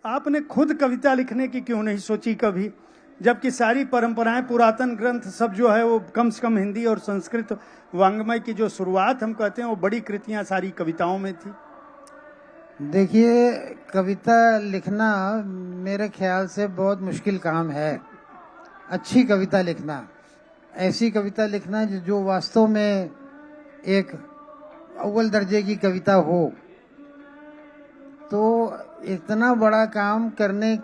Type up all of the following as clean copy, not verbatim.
आपने खुद कविता लिखने की क्यों नहीं सोची कभी, जबकि सारी परंपराएं, पुरातन ग्रंथ सब जो है वो कम से कम हिंदी और संस्कृत वांग्मय की जो शुरुआत हम कहते हैं वो बड़ी कृतियां सारी कविताओं में थी। देखिए, कविता लिखना मेरे ख्याल से बहुत मुश्किल काम है। अच्छी कविता लिखना, ऐसी कविता लिखना जो वास्तव में एक अव्वल दर्जे की कविता हो, तो इतना बड़ा काम करने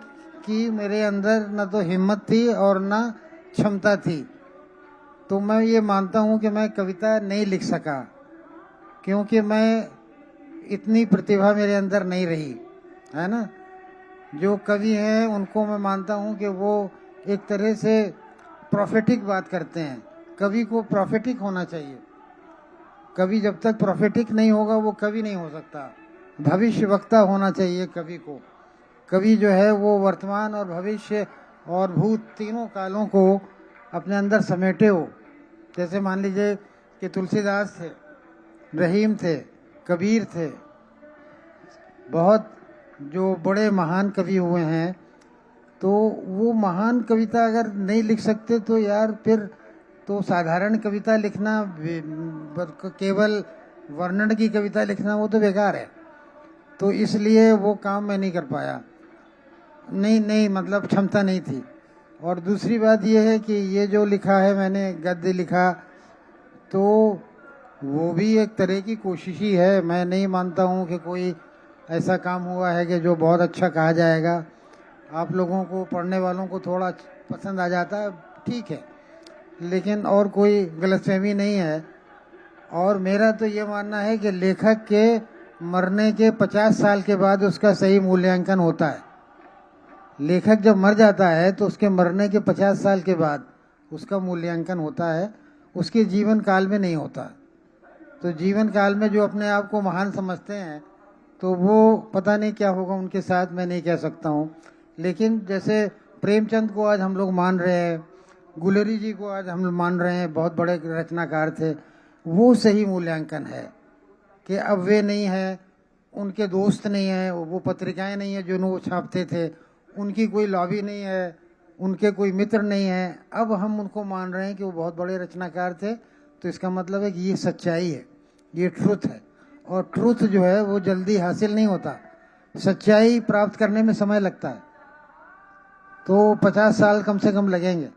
की मेरे अंदर न तो हिम्मत थी और न क्षमता थी। तो मैं ये मानता हूँ कि मैं कविता नहीं लिख सका, क्योंकि मैं इतनी प्रतिभा मेरे अंदर नहीं रही है ना। जो कवि हैं उनको मैं मानता हूँ कि वो एक तरह से प्रोफेटिक बात करते हैं। कवि को प्रोफेटिक होना चाहिए। कवि जब तक प्रोफेटिक नहीं होगा वो कवि नहीं हो सकता। भविष्य वक्ता होना चाहिए कवि को। कवि जो है वो वर्तमान और भविष्य और भूत तीनों कालों को अपने अंदर समेटे हो। जैसे मान लीजिए कि तुलसीदास थे, रहीम थे, कबीर थे, बहुत जो बड़े महान कवि हुए हैं। तो वो महान कविता अगर नहीं लिख सकते तो यार फिर तो साधारण कविता लिखना, केवल वर्णन की कविता लिखना, वो तो बेकार है। तो इसलिए वो काम मैं नहीं कर पाया। नहीं मतलब क्षमता नहीं थी। और दूसरी बात ये है कि ये जो लिखा है मैंने, गद्य लिखा, तो वो भी एक तरह की कोशिश ही है। मैं नहीं मानता हूँ कि कोई ऐसा काम हुआ है कि जो बहुत अच्छा कहा जाएगा। आप लोगों को, पढ़ने वालों को थोड़ा पसंद आ जाता है, ठीक है, लेकिन और कोई गलतफहमी नहीं है। और मेरा तो ये मानना है कि लेखक के मरने के 50 साल के बाद उसका सही मूल्यांकन होता है। लेखक जब मर जाता है तो उसके मरने के 50 साल के बाद उसका मूल्यांकन होता है, उसके जीवन काल में नहीं होता। तो जीवन काल में जो अपने आप को महान समझते हैं, तो वो पता नहीं क्या होगा उनके साथ, मैं नहीं कह सकता हूँ। लेकिन जैसे प्रेमचंद को आज हम लोग मान रहे हैं, गुलेरी जी को आज हम लोग मान रहे हैं, बहुत बड़े रचनाकार थे, वो सही मूल्यांकन है कि अब वे नहीं हैं, उनके दोस्त नहीं हैं, वो पत्रिकाएं नहीं हैं जो वो छापते थे, उनकी कोई लॉबी नहीं है, उनके कोई मित्र नहीं है। अब हम उनको मान रहे हैं कि वो बहुत बड़े रचनाकार थे। तो इसका मतलब है कि ये सच्चाई है, ये ट्रुथ है। और ट्रुथ जो है वो जल्दी हासिल नहीं होता, सच्चाई प्राप्त करने में समय लगता है। तो 50 साल कम से कम लगेंगे।